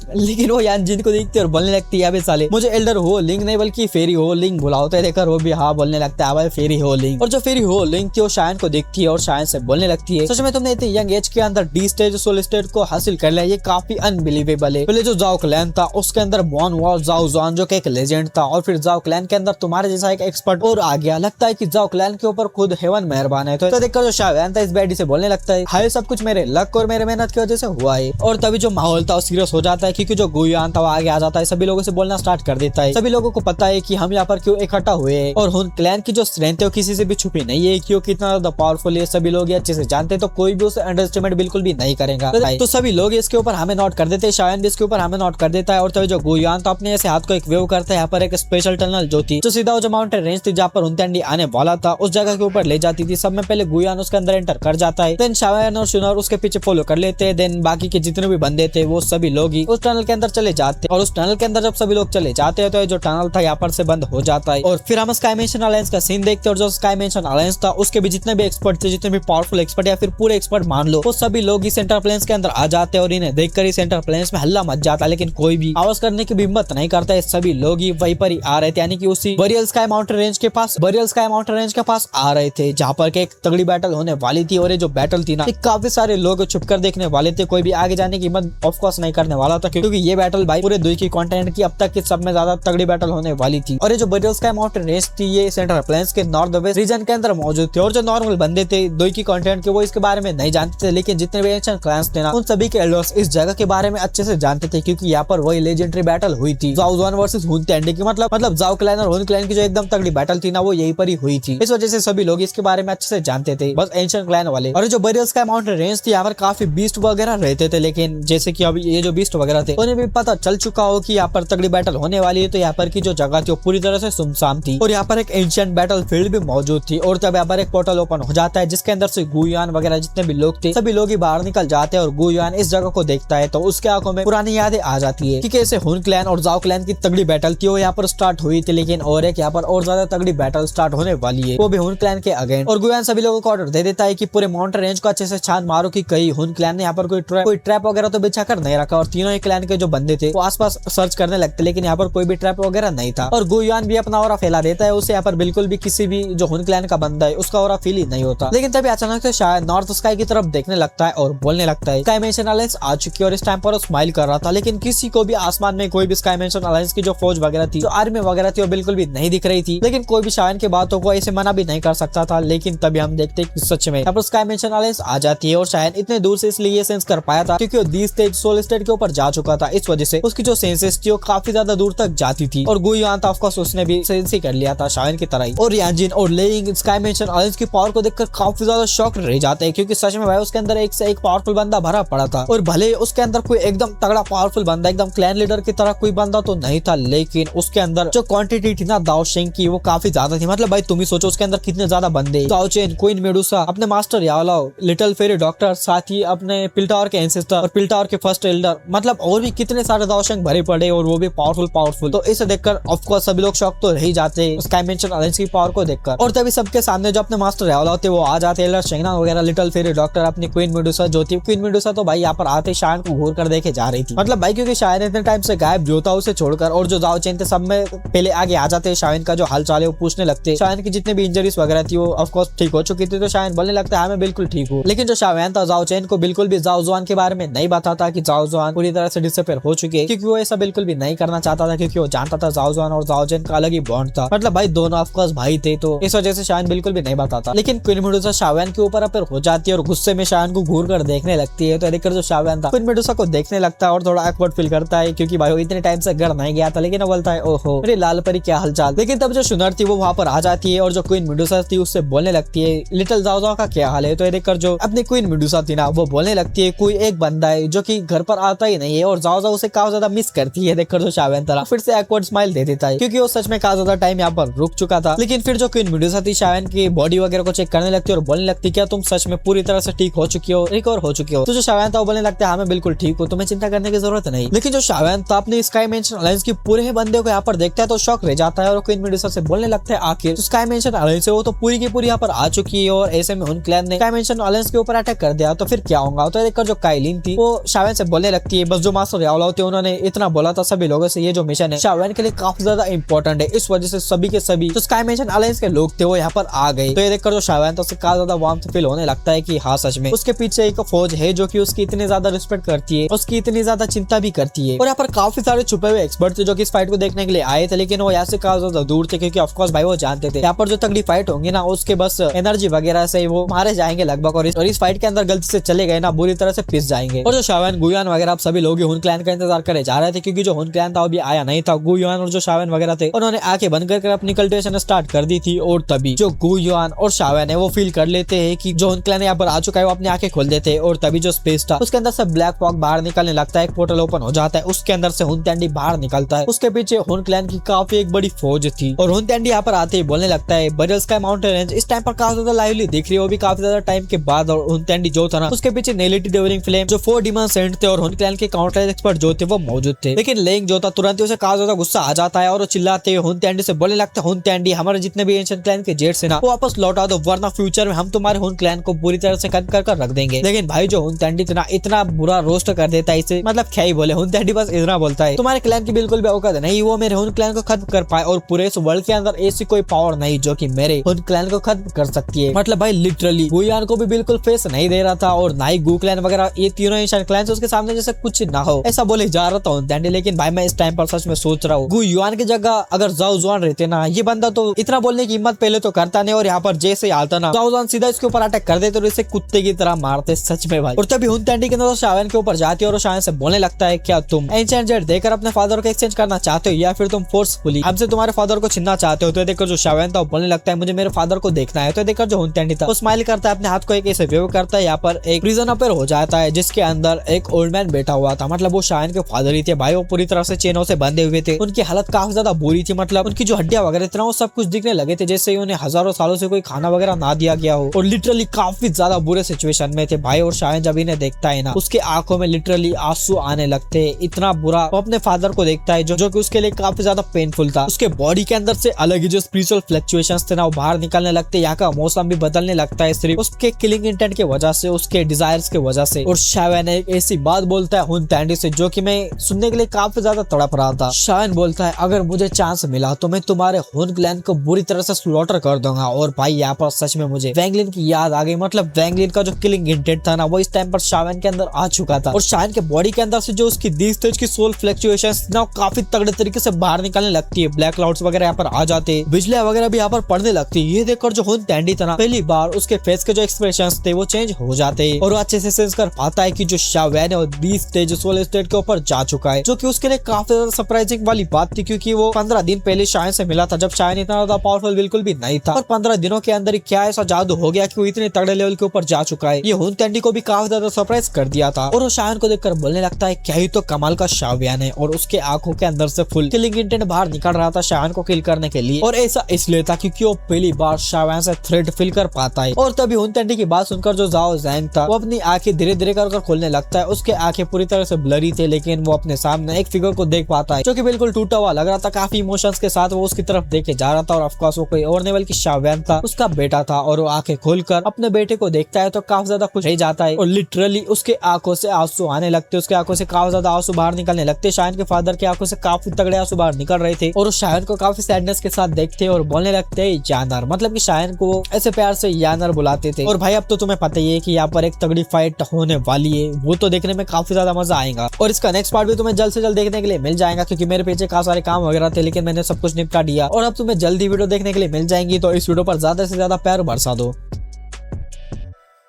वो यान जिन को देखती है और बोलने लगती है अबे साले मुझे एल्डर हो लिंग नहीं बल्कि फेरी हो लिंग बुलाओ। देखकर वो भी हाँ बोलने लगता है फेरी हो लिंग। और जो फेरी हो लिंग थी वो शायन को देखती है और शायन से बोलने लगती है सच में तुमने इतनी यंग एज के अंदर डी स्टेज सोल स्टेज को हासिल कर लिया ये काफी अनबिलीवेबल है। पहले जो जाओ क्लैन था उसके अंदर बॉर्न हुआ जाओ जॉन जो कि एक लेजेंड था और फिर जाओ क्लैन के अंदर तुम्हारे जैसा एक एक्सपर्ट और आ गया। लगता है कि जाओ क्लैन के ऊपर खुद हेवन मेहरबान है। तो देखकर जो शायन था इस बैडी से बोलने लगता है हाय सब कुछ मेरे लक और मेरे मेहनत की वजह से हुआ है। और तभी जो माहौल था वो सीरियस हो जाता है क्योंकि जो गुयान था वो आगे आ जाता है सभी लोगों से बोलना स्टार्ट कर देता है। सभी लोगों को पता है कि हम यहाँ पर क्यों इकट्ठा हुए हैं और हुन क्लैन की जो स्ट्रेंथ है वो किसी से भी छुपी नहीं है क्यों कितना ज्यादा पावरफुल है सभी लोग अच्छे से जानते हैं तो कोई भी उसे अंडरस्टिमेट बिल्कुल भी नहीं करेगा। तो सभी लोग इसके ऊपर हमें नोट कर देते हैं शायन भी इसके ऊपर हमें नोट कर देता है। और तभी जो गुयान तो अपने ऐसे हाथ को एक वेव करता है यहाँ पर एक स्पेशल टनल जो थी जो सीधा जो माउंटेन रेंज थी जहाँ पर उनतेंडी आने वाला था उस जगह के ऊपर ले जाती थी। सब में पहले गुयान उसके अंदर एंटर कर जाता है देन शायन और शुनर उसके पीछे फॉलो कर लेते हैं देन बाकी के जितने भी बंदे थे वो सभी लोग ही उस टनल के अंदर चले जाते हैं और उस टनल के अंदर जब सभी लोग चले जाते हैं तो जो टनल था यहाँ पर से बंद हो जाता है। और फिर हम स्काई मेंशन अलायंस का सीन देखते हैं और जो स्काई मेंशन अलायंस था उसके भी जितने भी एक्सपर्ट थे जितने भी पावरफुल एक्सपर्ट या फिर पूरे एक्सपर्ट मान लो वो सभी लोग इस सेंटर प्लेन्स के अंदर आ जाते हैं और इन्हें देखकर इस सेंटर प्लेन्स में हल्ला मच जाता है लेकिन कोई भी आवाज करने की भी हिम्मत नहीं करता है। सभी लोग ही वहीं पर ही आ रहे थे यानी कि उसी बरियल स्काई माउंटेन रेंज के पास आ रहे थे जहाँ पर एक तगड़ी बैटल होने वाली थी। और ये जो बैटल थी ना काफी सारे लोग छुपकर देखने वाले थे कोई भी आगे जाने की हिम्मत ऑफ कोर्स नहीं करने वाला था क्योंकि ये बैटल भाई पूरे दुई की कॉन्टिनेंट की अब तक की सब में ज्यादा तगड़ी बैटल होने वाली थी। और ये जो बरियल स्काई माउंटेन रेंज थी ये सेंट्रल प्लेन्स के नॉर्थ वेस्ट रीजन के अंदर मौजूद थे। और जो नॉर्मल बंदे थे दुई की कॉन्टिनेंट के वो इसके बारे में नहीं जानते थे लेकिन जितने भी एंशिएंट क्लैंस थे ना उन सभी के एल्डर्स इस जगह के बारे में अच्छे से जानते थे क्योंकि यहाँ पर वही लेजेंडरी बैटल हुई थी जाओ जॉन वर्सेस हुन तेंडी की मतलब जाओ क्लैन और हुन क्लैन की जो एकदम तगड़ी बैटल थी ना वो यहीं पर ही हुई थी। इस वजह से सभी लोग इसके बारे में अच्छे से जानते थे बस एंशिएंट क्लैन वाले। और जो बरियल स्काई माउंटेन रेंज थी यहाँ पर काफी बीस्ट वगैरह रहते थे लेकिन जैसे कि अभी ये जो बीस्ट वगैरह थे उन्हें भी पता चल चुका हो कि यहाँ पर तगड़ी बैटल होने वाली है तो यहाँ पर की जो जगह थी वो पूरी तरह से सुनसान थी और यहाँ पर एक एंशिएंट बैटल फील्ड भी मौजूद थी। और तब यहाँ पर एक पोर्टल ओपन हो जाता है जिसके अंदर से गुयान वगैरह जितने भी लोग थे सभी लोग ही बाहर निकल जाते हैं और गुयान इस जगह को देखता है तो उसके आंखों में पुरानी यादें आ जाती है कि कैसे हुन क्लैन और जाओ क्लैन की तगड़ी बैटल थी वो यहाँ पर स्टार्ट हुई थी लेकिन और एक यहाँ पर और ज्यादा तगड़ी बैटल स्टार्ट होने वाली है वो भी हुन क्लैन के अगेंस्ट। और गुयान सभी लोगों को ऑर्डर दे देता है कि पूरे माउंटेन रेंज को अच्छे से छान मारो कि कहीं हुन क्लैन ने यहाँ पर कोई ट्रैप वगैरह तो बिछा कर नहीं रखा। और तीनों ही क्लैन के जो बंदे थे वो आसपास सर्च करने लगते लेकिन यहाँ पर कोई भी ट्रैप वगैरह नहीं था। और गुयान भी अपना ऑरा फैला देता है उसे यहाँ पर बिल्कुल भी किसी भी जो हुन क्लैन का बंदा है उसका ऑरा फील ही नहीं होता। लेकिन तभी अचानक से शायद नॉर्थ स्काई की तरफ देखने लगता है और बोलने लगता है स्काई मेंशन अलायंस आ चुकी है। और इस टाइम पर वो स्माइल कर रहा था लेकिन किसी को भी आसमान में कोई भी स्काई मेंशन अलायंस की जो फौज वगैरह थी जो आर्मी वगैरह थी वो बिल्कुल भी नहीं दिख रही थी। लेकिन कोई भी शायन की बातों को ऐसे मना भी नहीं कर सकता था। लेकिन तभी हम देखते हैं कि सच में यहाँ पर स्काई मेंशन अलायंस आ जाती है और शायन इतने दूर से इसलिए सेंस कर पाया था क्योंकि वो दी स्टेज सोल स्टेट के ऊपर जा चुका था। इस वजह से उसकी जो सेंसेस थी वो काफी ज्यादा दूर तक जाती थी। और गुयान था ऑफकोर्स उसने भी सेंस ही कर लिया था शायन की तरह ही। और यानजिन और लेइंग स्काई मेंशन अलायंस की पावर को देखकर काफी ज्यादा शॉक रह जाते हैं क्योंकि सच में भाई उसके अंदर एक से एक पावरफुल बंदा भरा पड़ा था। और भले उसके अंदर कोई एकदम तगड़ा पावरफुल बंदा एकदम क्लैन लीडर की तरह कोई बंदा तो नहीं था लेकिन उसके अंदर जो क्वांटिटी थी ना दाओ शेंग की वो काफी ज्यादा थी। मतलब भाई तुम ही सोचो उसके अंदर कितने ज्यादा बंदे दाओ चेन क्वीन मेडुसा अपने मास्टर याओलाओ लिटिल फेरी डॉक्टर साथ ही अपने पिल्टावर के एंसेस्टर और पिल्टावर के फर्स्ट एल्डर मतलब और भी कितने सारे दाओ शेंग भरे पड़े और वो भी पावरफुल। तो इसे देखकर ऑफ कोर्स सभी लोग शॉक तो रह ही जाते हैं स्काई मेंशन अलायंस की पावर को देखकर। और तभी सबके सामने जो अपने मास्टर याओलाओ थे वो आ जाते एल्डर शेंगना वगैरह लिटिल फेरी डॉक्टर अपनी क्वीन मेडुसा जो थी। क्वीन मेडुसा तो भाई यहाँ पर आते शायन को घूर कर देखे जा रही थी। मतलब भाई क्योंकि शायन इतने टाइम से गायब जो था उसे छोड़कर और जो दाओ चेन थे सब में पहले आगे आ जाते शायन का जो हाल चाल है वो पूछने लगते। शायन की जितने भी इंजरीज वगैरह थी वो ऑफ कोर्स ठीक हो चुकी थी तो शायन बोलने लगता है मैं बिल्कुल ठीक हूँ। लेकिन जो शायन था जाओ चेन को बिल्कुल भी जाओ जुआन के बारे में नहीं बताता कि जाओ जुआन पूरी तरह से डिसअपीयर हो चुकी है क्योंकि वो ऐसा बिल्कुल भी नहीं करना चाहता था क्योंकि वो जानता था जाओ जुआन और जाओ चेन का अलग ही बॉन्ड था। मतलब भाई दोनों ऑफ कोर्स भाई थे तो इस वजह से शायन बिल्कुल भी नहीं बताता। लेकिन क्वीन मेडुसा शायन के ऊपर अपर हो जाती है और गुस्से में शायन को घूर कर देखने लगती है। तो देखकर जो शायन था क्वीन मेडुसा को देखने लगता है और थोड़ा एक्वर्ड फील करता है क्योंकि भाई वो इतने टाइम से घर नहीं गया था लेकिन वो बोलता है ओहो मेरी लाल परी क्या हालचाल। लेकिन तब जो शुनर थी वो वहां पर आ जाती है और जो क्वीन मेडुसा थी उससे बोलने लगती है लिटिल जाओ जाओ का क्या हाल है। तो देखकर जो अपनी क्वीन मेडुसा थी ना वो बोलने लगती है कोई एक बंदा है जो कि घर पर आता ही नहीं है और जाओ जाओ उसे काफी ज्यादा मिस करती है। देखकर जो शायन था फिर से एक्वर्ड स्माइल दे देता है क्योंकि वो सच में काफी ज्यादा टाइम यहाँ पर रुक चुका था। लेकिन फिर जो क्वीन मेडुसा थी शायन की बॉडी वगैरह को चेक करने लगती है और बोलने लगती क्या तुम सच में पूरी तरह से ठीक हो चुकी हो, रिकवर हो चुकी हो। तो जो शावेन था वो बोलने लगता है हाँ मैं बिल्कुल ठीक हूँ, तुम्हें चिंता करने की जरूरत नहीं। लेकिन जो शावेन था अपने स्काई मेंशन अलायंस की पूरे बंदे को यहाँ पर देखता है तो शॉक रह जाता है और क्वीन मेडुसा से बोलने लगता है आखिर स्काई मेंशन अलायंस है वो तो पूरी की पूरी यहाँ पर आ चुकी है और ऐसे में हुन क्लैन ने स्काई मेंशन अलायंस के ऊपर अटैक कर दिया तो फिर क्या होगा। तो देखकर जो काइलिन थी वो शावेन से बोलने लगती है बस जो मास्टर यावला होते उन्होंने इतना बोला था सभी लोगों से, ये जो मिशन है शावेन के लिए काफी ज्यादा इंपॉर्टेंट है, इस वजह से सभी के सभी जो स्काई मेंशन अलायंस के लोग थे वो यहाँ पर आ गए। तो ये देखकर जो शावेन तो काफी ज्यादा वार्म फील होने लगता है कि हाँ सच में उसके पीछे एक फौज है जो कि उसकी इतनी ज्यादा रिस्पेक्ट करती है, उसकी इतनी ज्यादा चिंता भी करती है। और यहाँ पर काफी सारे छुपे हुए एक्सपर्ट थे जो कि इस फाइट को देखने के लिए आए थे, लेकिन वो यहाँ से काफी ज्यादा दूर थे क्योंकि ऑफकोर्स भाई वो जानते थे यहाँ पर जो तगड़ी फाइट होंगी ना उसके बस एनर्जी वगैरह से वो मारे जाएंगे लगभग, और इस फाइट के अंदर गलती से चले गए ना बुरी तरह से पिस जाएंगे। और जो शावेन गुयान वगैरह आप सभी लोग हुन क्लैन का इंतजार करे जा रहे थे क्योंकि जो हुन क्लैन था अभी आया नहीं था। गुयान और जो शावेन वगैरह थे उन्होंने आंखें बंद कर अपनी कल्टिवेशन स्टार्ट कर दी थी और तभी जो गुयान और शावेन है वो फील कर लेते हैं कि जो हुन क्लैन यहाँ पर आ चुका है, वो अपनी आंखें खोल देते हैं और तभी जो स्पेस था उसके अंदर से ब्लैक फॉग बाहर निकलने लगता है, एक पोर्टल ओपन हो जाता है, उसके अंदर से हुन तैंडी बाहर निकलता है। उसके पीछे हुन क्लैन की काफी एक बड़ी फौज थी और हुन तैंडी यहाँ पर आते ही बोलने लगता है बरियल स्काई माउंटेन रेंज इस टाइम पर काफी ज्यादा लाइवली दिख रही है, वो भी काफी ज्यादा टाइम के बाद। और हुन तैंडी जो था ना उसके पीछे नेलिटी डेवरिंग फ्लेम जो 4 डिमन सेंट थे और हुन क्लैन के काउंटर एक्सपर्ट जो थे वो मौजूद थे। लेकिन लेंग जो था तुरंत ही उसे काफी ज्यादा गुस्सा आ जाता है और वो चिल्लाते हुए हुन तैंडी से बोलने लगता है हुन तैंडी हमारे जितने भी एंशिएंट क्लैन के जेट्स है ना वो वापस लौटा दो वरना फ्यूचर में हम तुम्हारे हुन क्लैन को पूरी तरह से खत्म कर रख देंगे। लेकिन भाई जो हुन तैंडी इतना बुरा रोस्ट कर देता है इसे, मतलब क्या ही बोले, हुन तैंडी बस इतना बोलता है तुम्हारे क्लैन की बिल्कुल भी औकात नहीं वो मेरे हुन क्लैन को खत्म कर पाए और पूरे इस वर्ल्ड के अंदर ऐसी कोई पावर नहीं जो कि मेरे हुन क्लैन को खत्म कर सकती है। मतलब भाई लिटरली गुयान को भी बिल्कुल फेस नहीं दे रहा था और ना ही गू क्लैन वगैरह ये तीनों एंशिएंट क्लैन उसके सामने जैसे कुछ ना हो ऐसा बोले जा रहा था हुन तैंडी। लेकिन भाई मैं इस टाइम पर सच में सोच रहा हूँ गुयान की जगह अगर जाओ जुआन रहते ना ये बंदा तो इतना बोलने की हिम्मत पहले तो करता नहीं और यहाँ पर जैसे आता ना जाओ जुआन सीधा इसके ऊपर अटैक कर देते और इसे कुत्ते की तरह मारते सच में भाई। और तभी हुन तैंडी के अंदर शावेन के ऊपर जाती है और शावेन से बोलने लगता है क्या तुम एंशिएंट जेट देकर अपने फादर को एक्सचेंज करना चाहते हो या फिर तुम फोर्सफुली हमसे तुम्हारे फादर को छीनना चाहते हो। तो देखकर जो शावेन था बोलने लगता है मुझे मेरे फादर को देखना है। तो देखकर जो हुन तैंडी था वो स्माइल करता है, अपने हाथ को एक ऐसे वेव करता है, यहाँ पर एक प्रिजन अपेयर हो जाता है जिसके अंदर एक ओल्ड मैन बैठा हुआ था। मतलब वो शावेन के फादर ही थे भाई, वो पूरी तरह से चेनों से बंधे हुए थे, उनकी हालत काफी ज्यादा बुरी थी, मतलब उनकी जो हड्डियां वगैरह इतना वो सब कुछ दिखने लगे थे जैसे उन्हें हजारों सालों से कोई खाना वगैरह ना दिया गया हो और लिटरली काफी ज्यादा बुरे सिचुएशन में थे भाई। और शावेन जब इन्हें देखता है ना उसके आंखों में लिटरली आंसू आने लगते हैं, इतना बुरा वो अपने फादर को देखता है जो कि उसके लिए काफी ज्यादा पेनफुल था। उसके बॉडी के अंदर से अलग ही जो स्पिरिचुअल फ्लक्चुएशंस थे ना वो बाहर निकलने लगते, यहाँ का मौसम भी बदलने लगता है सिर्फ उसके किलिंग इंटेंट की वजह से, उसके डिजायर्स की वजह से। और शावेन एक ऐसी बात बोलता है हुन तैंडी से जो कि मैं सुनने के लिए काफी ज्यादा तड़प रहा था। शावेन बोलता है अगर मुझे चांस मिला तो मैं तुम्हारे हुन क्लैन को बुरी तरह से स्लॉटर कर दूंगा। और भाई यहाँ पर सच में मुझे वैंगलिन की याद आ गई, मतलब वैंगलिन का जो किलिंग इंटेंट था ना वो इस टाइम पर शावेन के अंदर आ चुका था और शावेन के बॉडी के अंदर से जो उसकी दी स्टेज की सोल फ्लक्चुएशंस ना काफी तगड़े तरीके से बाहर निकलने लगती है, ब्लैक क्लाउड्स वगैरह यहाँ पर आ जाते हैं, बिजलियां वगैरह भी यहाँ पर पड़ने लगती है। ये देखकर जो हुन तैंडी था ना पहली बार उसके फेस के जो एक्सप्रेशंस थे वो चेंज हो जाते हैं और वो अच्छे से सेंस कर पाता है कि जो शावेन है वो दी स्टेज सोल स्टेट के ऊपर जा चुका है, जो कि उसके लिए काफी ज्यादा सरप्राइजिंग वाली बात थी क्योंकि वो 15 दिन पहले शावेन से मिला था जब शावेन इतना ज्यादा पावरफुल बिल्कुल भी नहीं था और 15 दिनों के अंदर ही क्या ऐसा जादू हो गया कि वो इतने तगड़े लेवल के ऊपर जा चुका है। ये हुन तैंडी को भी काफी ज्यादा सरप्राइज कर दिया था और वो शावेन को देखकर बोलने लगता है क्या ही तो कमाल का शावेन है। और उसके आंखों के अंदर से फुल किलिंग इंटेंट बाहर निकल रहा था शावेन को किल करने के लिए और ऐसा इसलिए था क्योंकि वो पहली बार शावेन से थ्रेट फील कर पाता है। और तभी हुन तैंडी की बात सुनकर जो जाओ जैंग था वो अपनी आंखें धीरे धीरे कर खोलने लगता है। उसके आंखें पूरी तरह से ब्लरी थे लेकिन वो अपने सामने एक फिगर को देख पाता है जो कि बिल्कुल टूटा हुआ लग रहा था, काफी इमोशंस के साथ वो उसकी तरफ देखे जा रहा था और ऑफकोर्स वो कोई और नहीं बल्कि शावेन था, उसका बेटा था। और वो आंखें खोलकर अपने बेटे को देखता है तो काफी ज्यादा खुश रह जाता है और लिटरली उसके आंखों से आंसू आने लगते, उसके आंखों से काफी ज्यादा आंसू बाहर निकलने लगते। शावेन के फादर की आंखों से काफी तगड़े आंसू बाहर निकल रहे थे और शावेन को काफी सैडनेस के साथ देखते और बोलने लगते यानर, मतलब कि शावेन को ऐसे प्यार से यानर बुलाते थे। और भाई अब तो तुम्हें पता ही है कि यहाँ पर एक तगड़ी फाइट होने वाली है, वो तो देखने में काफी ज्यादा मजा आएगा और इसका नेक्स्ट पार्ट भी तुम्हें जल्द से जल्द देखने के लिए मिल जाएगा क्योंकि मेरे पीछे काफी सारे काम वगैरह थे लेकिन मैंने सब कुछ निपटा दिया और अब तुम्हें जल्दी वीडियो देखने के लिए मिल जाएंगी। तो इस वीडियो पर ज्यादा से ज्यादा प्यार बरसा दो।